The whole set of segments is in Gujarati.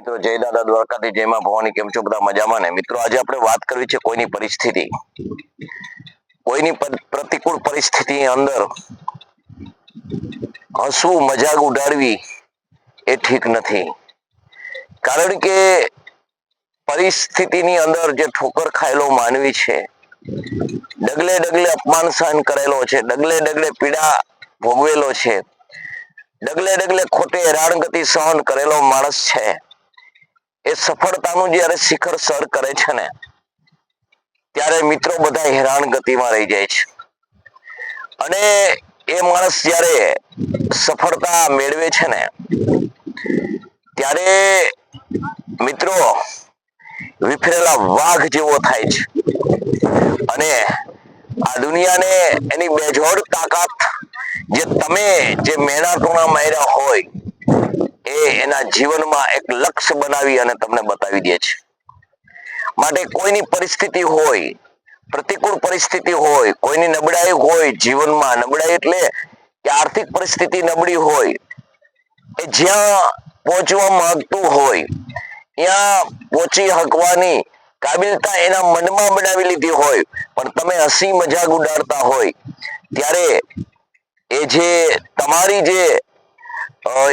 મિત્રો જય દાદા દ્વારકાથી જય માં ભવાની. કેમ છો બધા? મજામાં ને? મિત્રો આજે આપણે વાત કરવી છે કોઈની પરિસ્થિતિ, કોઈની પ્રતિકૂળ પરિસ્થિતિની અંદર હસવું, મજાક ઉડાડવી એ ઠીક નથી. કારણ કે પરિસ્થિતિની અંદર જે ઠોકર ખાયેલો માનવી છે, ડગલે ડગલે અપમાન સહન કરેલો છે, ડગલે ડગલે પીડા ભોગવેલો છે, ડગલે ડગલે ખોટી હેરાનગતિ સહન કરેલો માણસ છે, એ સફળતાનું જ્યારે શિખર સર કરે છે ને, ત્યારે મિત્રો બધા હેરાનગતિમાં રહી જાય છે. અને એ માણસ જ્યારે સફળતા મેળવે છે ને, ત્યારે મિત્રો વિફરેલા વાઘ જેવો થાય છે. અને આ દુનિયાને એની બેજોડ તાકાત જે તમે જે મહેનતોના માર્યા હોય એ એના જીવનમાં એક લક્ષ્ય બનાવી અને તમને બતાવી દે છે. માટે કોઈની પરિસ્થિતિ હોય, પ્રતિકૂળ પરિસ્થિતિ હોય, કોઈની નબળાઈ હોય જીવનમાં, નબળાઈ એટલે કે આર્થિક પરિસ્થિતિ નબળી હોય, એ જ્યાં પહોંચવા માંગતું હોય ત્યાં પહોંચી શકવાની કાબિલતા એના મનમાં બનાવી લીધી હોય, પણ તમે હસી મજાક ઉડાડતા હોય ત્યારે એ જે તમારી જે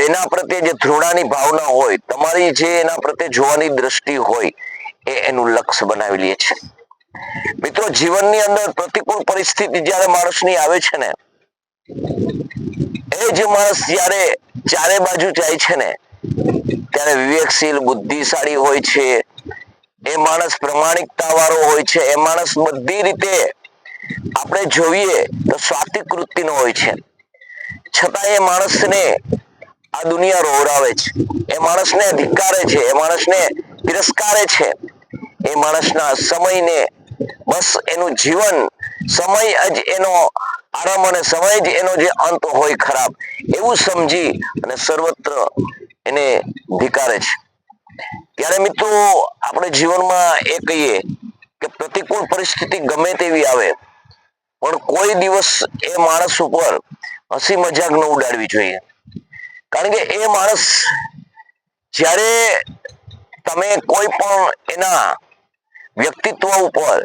એના પ્રત્યે જે ધૃણાની ભાવના હોય, તમારી જે એના પ્રત્યે જોવાની દ્રષ્ટિ હોય, એ એનું લક્ષ્ય બનાવી લે છે. મિત્રો જીવનની અંદર પ્રતિકૂળ પરિસ્થિતિ જ્યારે માણસની આવે છે ને, એ જે માણસ જ્યારે ચારે બાજુ જાય છે ને, ત્યારે વિવેકશીલ, બુદ્ધિશાળી હોય છે, એ માણસ પ્રમાણિકતા વાળો હોય છે, એ માણસ બધી રીતે આપણે જોઈએ તો સ્વાતિક વૃત્તિનો હોય છે. છતાં એ માણસને આ દુનિયા રોવડાવે છે, એ માણસને ધિક્કારે છે, એ માણસને તિરસ્કારે છે, એ માણસના સમયને બસ એનું જીવન સમય જ એનો આરંભ અને સમય જ એનો જે અંત હોય ખરાબ, એવું સમજી અને સર્વત્ર એને ધિક્કારે છે. ત્યારે મિત્રો આપણે જીવનમાં એ કહીએ કે પ્રતિકૂળ પરિસ્થિતિ ગમે તેવી આવે, પણ કોઈ દિવસ એ માણસ ઉપર હસી મજાક ન ઉડાડવી જોઈએ. કારણ કે એ માણસ જ્યારે તમે કોઈ પણ એના વ્યક્તિત્વ ઉપર,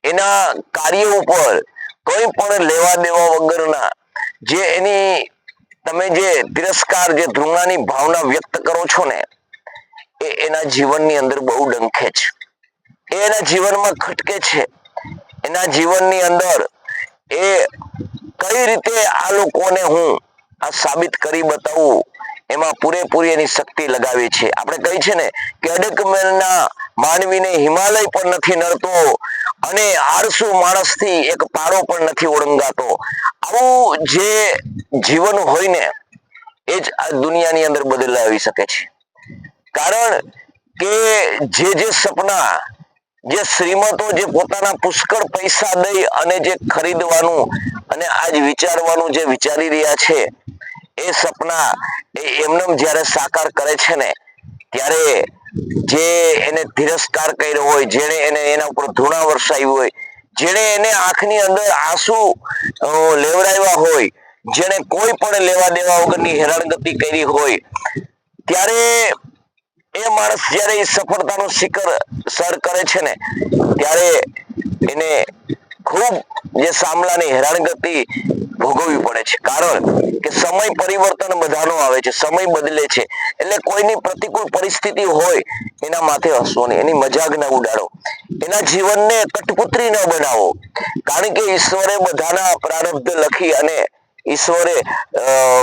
એના કાર્ય ઉપર કોઈ પણ લેવા દેવા વગરના જે એની તમે જે તિરસ્કાર, જે ધૃણાની ભાવના વ્યક્ત કરો છો ને, એ એના જીવનની અંદર બહુ ડંખે છે, એ એના જીવનમાં ખટકે છે. એના જીવનની અંદર એ કઈ રીતે આ લોકોને હું આ સાબિત કરી બતાવું, એમાં પૂરેપૂરી એની શક્તિ લગાવી છે. આપણે કહી છે ને કે અડકમેલના માનવીને હિમાલય પણ નથી નડતો અને આળસુ માણસથી એક પારો પણ નથી ઓળંગાતો. આવું જે જીવન હોય ને, એ જ આ દુનિયાની અંદર બદલાવી શકે છે. કારણ કે જે સપના જે શ્રીમંતો જે પોતાના પુષ્કળ પૈસા દઈ અને જે ખરીદવાનું અને આજ વિચારવાનું જે વિચારી રહ્યા છે, એ સપના એમને જ્યારે સાકાર કરે છે ને, ત્યારે જે એને તિરસ્કાર કર્યો હોય, જેને એને એના ઉપર ધૂણા વરસાવી હોય, જેને એને આંખની અંદર આંસુ લેવડાવ્યા હોય, જેને કોઈ પણ લેવા દેવા વગરની હેરાનગતિ કરી હોય, ત્યારે એ માણસ જ્યારે એ સફળતાનું શિખર સર કરે છે ને, ત્યારે એને ખૂબ જે સામલાની હેરાનગતિ ભોગવવી પડે છે. કારણ કે સમય પરિવર્તન બધાનો આવે છે, સમય બદલે છે, એટલે કોઈની પ્રતિકૂળ પરિસ્થિતિ હોય એના માથે હસવો નહીં, એની મજાક ન ઉડાડો, એના જીવનને કઠપુતરી ન બનાવો. કારણ કે ઈશ્વરે બધાના પ્રારબ્ધ લખી અને ઈશ્વરે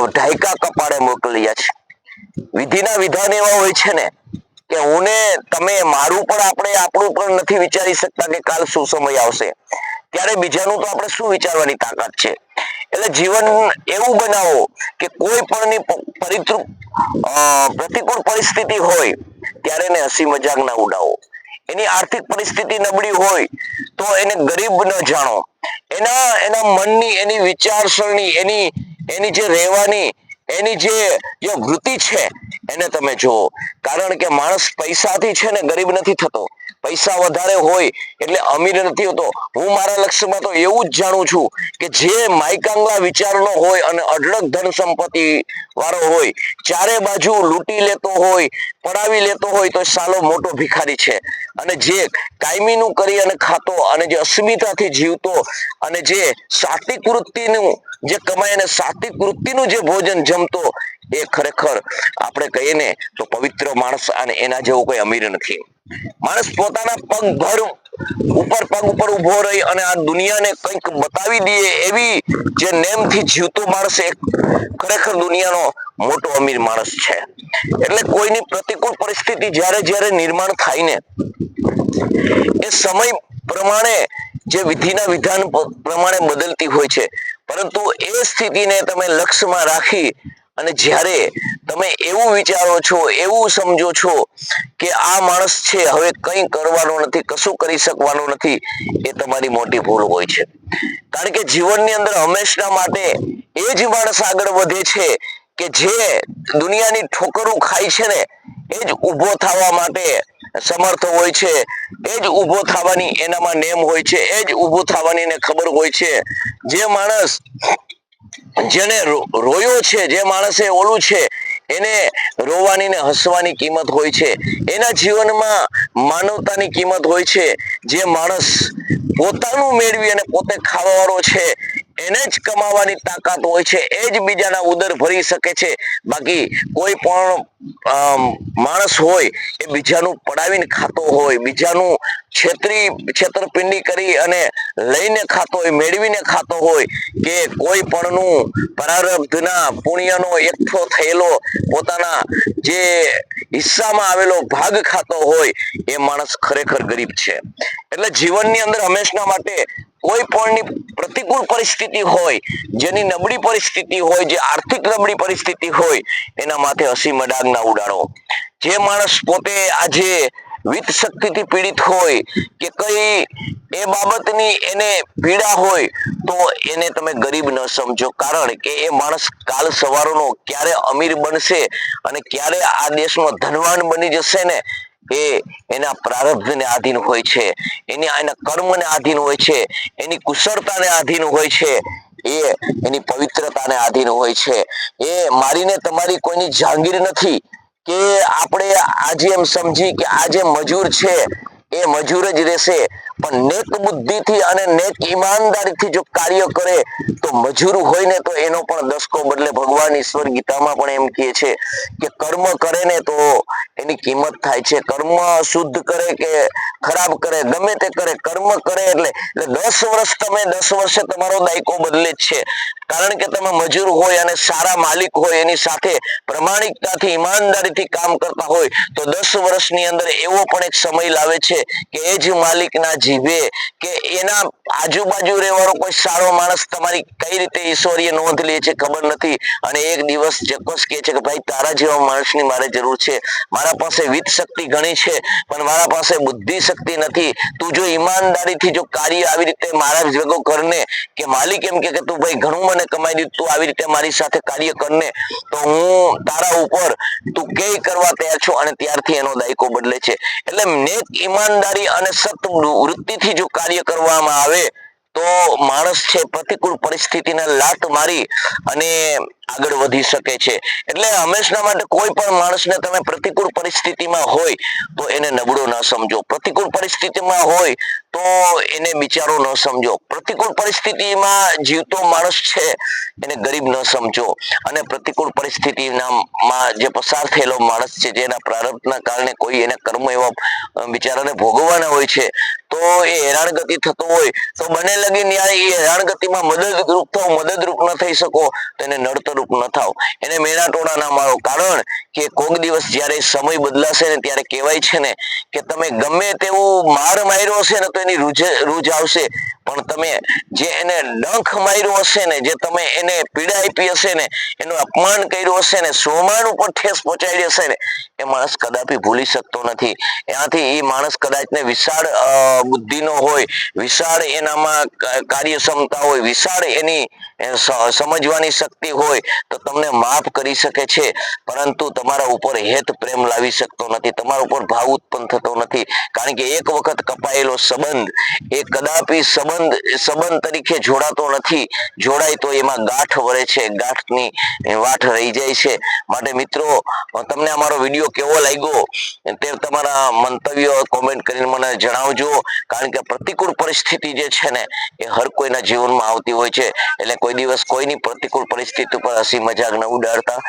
ઢાયકા કપાળે મોકલ્યા છે. વિધિના વિધાન એવા હોય છે ને કે હું ને તમે મારું પણ આપણે આપણું પણ નથી વિચારી શકતા કે કાલ શું સમય આવશે, ત્યારે બીજાનું તો આપણે શું વિચારવાની તાકાત છે. એટલે જીવન એવું બનાવો કે કોઈ પણની પ્રતિકૂળ પરિસ્થિતિ હોય ત્યારે એને હસી મજાક ના ઉડાવો. એની આર્થિક પરિસ્થિતિ નબળી હોય તો એને ગરીબ ન જાણો. એના મનની, એની વિચારસરણી, એની જે રહેવાની, એની જે વૃત્તિ છે એને તમે જુઓ. કારણ કે માણસ પૈસાથી છે ને ગરીબ નથી થતો, પૈસા વધારે હોય એટલે અમીર નથી હોતો. હું મારા લક્ષ્યમાં તો એવું જ જાણું છું કે જે માયકાંગલા વિચારનો હોય અને અઢળક ધન સંપત્તિ વાળો હોય, ચારે બાજુ લૂંટી લેતો હોય, પડાવી લેતો હોય તો સાલો મોટો ભિખારી છે. અને જે કાયમીનું કરી અને ખાતો અને જે અસ્મિતાથી જીવતો અને જે સાત્વિક વૃત્તિનું જે કમાય અને સાત્વિક વૃત્તિનું જે ભોજન જમતો, એ ખરેખર આપણે કહીએ ને તો પવિત્ર માણસ, અને એના જેવો કોઈ અમીર નથી. માણસ પોતાના પગ ઉપર ઉભો રહી અને આ દુનિયાને કંઈક બતાવી દે એવી જે નેમથી જીવતો માણસ એ ખરેખર દુનિયાનો મોટો અમીર માણસ છે. એટલે કોઈની પ્રતિકૂળ પરિસ્થિતિ જ્યારે જ્યારે નિર્માણ થાય ને, એ સમય પ્રમાણે જે વિધિના વિધાન પ્રમાણે બદલતી હોય છે, પરંતુ એ સ્થિતિને તમે લક્ષ્યમાં રાખી અને જ્યારે તમે એવું વિચારો છો, એવું સમજો છો કે આ માણસ છે હવે કંઈ કરવાનો નથી, કશું કરી શકવાનો નથી, એ તમારી મોટી ભૂલ હોય છે. કારણ કે જીવનની અંદર હંમેશા માટે એ જ માણસ આગળ વધે છે કે જે દુનિયાની ઠોકરો ખાય છે ને, એ જ ઊભો થવા માટે સમર્થ હોય છે, એ જ ઊભો થવાની એનામાં નેમ હોય છે, એ જ ઊભો થવાની એને ખબર હોય છે. જે માણસ જેને રોયો છે, જે માણસે ઓલું છે, એને રોવાની ને હસવાની કિંમત હોય છે. એના જીવનમાં માનવતાની કિંમત હોય છે. જે માણસ પોતાનું મેળવી અને પોતે ખાવા વાળો છે, એને જ કમાવાની તાકાત હોય છે, એ જ બીજાના ઉદર ભરી શકે છે. બાકી કોઈ પણ માણસ હોય એ બીજાનું પડાવીને ખાતો હોય, બીજાનું છેતરપિંડી કરી અને લઈને ખાતો હોય, મેળવીને ખાતો હોય, કે કોઈ પણનું પ્રારબ્ધના પુણ્યનો એકઠો થયેલો પોતાના જે હિસ્સામાં આવેલો ભાગ ખાતો હોય, એ માણસ ખરેખર ગરીબ છે. એટલે જીવનની અંદર હંમેશા માટે કોઈ પણની પ્રતિકૂળ પરિસ્થિતિ હોય, જેની નબળી પરિસ્થિતિ હોય, જે આર્થિક નબળી પરિસ્થિતિ હોય, એના માથે હસી મજાક ના ઉડાડો. જે માણસ પોતે આજે વિત્ત શક્તિથી પીડિત હોય કે કઈ એ બાબતની એને પીડા હોય, તો એને તમે ગરીબ ન સમજો. કારણ કે એ માણસ કાલ સવારનો ક્યારે અમીર બનશે અને ક્યારે આ દેશમાં ધનવાન બની જશે ને, એ એના પ્રારબ્ધને આધીન હોય છે, એના કર્મને આધીન હોય છે, એની કુશળતાને આધીન હોય છે, એ એની પવિત્રતાને આધીન હોય છે. એ મારીને તમારી કોઈની જાગીર નથી કે આપણે આજે એમ સમજી કે આ જે મજૂર છે એ મજૂર જ રહેશે. પણ નેક બુદ્ધિથી અને નેક ઈમાનદારીથી જો કાર્ય કરે તો મજૂર હોય ને તો એનો પણ દસકો બદલે. ભગવાન ઈશ્વર ગીતામાં પણ એમ કહે છે કે કર્મ કરે ને તો એની કિંમત થાય છે. કર્મ શુદ્ધ કરે કે ખરાબ કરે, ગમે તે કરે, કર્મ કરે એટલે 10 વર્ષ તમે 10 વર્ષે તમારો દાયકો બદલે જ છે. કારણ કે તમે મજૂર હોય અને સારા માલિક હોય, એની સાથે પ્રમાણિકતાથી ઈમાનદારીથી કામ કરતા હોય, તો 10 વર્ષની અંદર એવો પણ એક સમય લાવે છે કે એ જ માલિકના જીભે કે એના આજુબાજુ રહેવાનો કોઈ સારો માણસ તમારી કઈ રીતે ઈશ્વરીય નોંધ લે છે ખબર નથી, અને એક દિવસ ચોક્કસ કહે છે કે ભાઈ તારા જેવા માણસની મારે જરૂર છે. મારા પાસે વિત્ત શક્તિ ઘણી છે પણ મારા પાસે બુદ્ધિ શક્તિ નથી. તું જો ઈમાનદારીથી જો કાર્ય આવી રીતે મારા ભેગો કરને, કે માલિક એમ કે તું ભાઈ ઘણું મને કમાઈ દીધું, તું આવી રીતે મારી સાથે કાર્ય કરને, તો હું તારા ઉપર તું કે કરવા તૈયાર છું. અને ત્યારથી એનો દાયકો બદલે છે. એટલે નેક ઈમાનદારી અને સત વૃત્તિથી જો કાર્ય કરવામાં આવે તો માણસ છે પ્રતિકૂળ પરિસ્થિતિને લાત મારી અને આગળ વધી શકે છે. એટલે હંમેશા માટે કોઈ પણ માણસને તમે પ્રતિકૂળ પરિસ્થિતિમાં હોય તો એને નબળો ન સમજો. પ્રતિકૂળ પરિસ્થિતિમાં હોય તો એને બિચારો ન સમજો. પ્રતિકૂળ પરિસ્થિતિમાં જીવતો માણસ છે એને ગરીબ ન સમજો. અને પ્રતિકૂળ પરિસ્થિતિમાં જે પસાર થયેલો માણસ છે, જેના પ્રારબ્ધના કારણે કોઈ એને કર્મ એવા બિચારાને ભોગવવાના હોય છે, તો એ હેરાનગતિ થતો હોય તો બને લગી ન્યાય એ હેરાનગતિમાં મદદરૂપ ન થઈ શકો તો એને નડતરૂપ ન થાવ, એને મેણા ટોળા ના મારો. કારણ કે કોક દિવસ જ્યારે સમય બદલાશે ને ત્યારે કહેવાય છે ને કે તમે ગમે તેવું માર માર્યો હશે ને તો એની રૂજ આવશે, પણ તમે જે એને ડંખ માર્યો હશે ને, જે તમે એને પીડા આપી હશે ને, એનું અપમાન કર્યું હશે ને, સોમાન ઉપર ઠેસ પહોંચાડી હશે ને, એ માણસ કદાપી ભૂલી શકતો નથી. એનાથી એ માણસ કદાચ ને વિશાળ બુદ્ધિનો હોય, વિશાળ એનામાં કાર્યક્ષમતા હોય, વિશાળ એની સમજવાની શક્તિ હોય તો તમને માફ કરી શકે છે, પરંતુ તમારા ઉપર હેત પ્રેમ લાવી શકતો નથી, તમારા ઉપર ભાવ ઉત્પન્ન થતો નથી. કારણ કે એક વખત કપાયેલો સંબંધ એ કદાપી સંબંધ તરીકે જોડાતો નથી. જોડાય તો એમાં ગાંઠ વળે છે, ગાંઠની વાઠ રહી જાય છે. માટે મિત્રો, તમને અમારો વિડીયો કેવો લાગ્યો તે તમારા મંતવ્યો કોમેન્ટ કરીને મને જણાવજો. કારણ કે પ્રતિકૂળ પરિસ્થિતિ જે છે ને એ હર કોઈના જીવનમાં આવતી હોય છે. એટલે કોઈ દિવસ કોઈની પ્રતિકૂળ પરિસ્થિતિ પર હસી મજાક ન ઉડાડતા.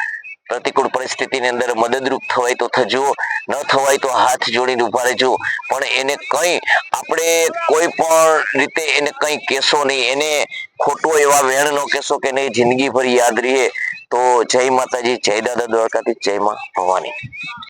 પ્રતિકૂળ પરિસ્થિતિની અંદર મદદરૂપ થવાય તો થજો, ન થવાય તો હાથ જોડીને ઉભા રહેજો. પણ એને કંઈ આપણે કોઈ પણ રીતે એને કંઈ કહેશો નહીં, એને ખોટો એવા વેણ ન કહેશો કે નહીં જિંદગીભર યાદ રહીએ. તો જય માતાજી, જય દાદા દ્વારકાથી, જય માં ભવાની.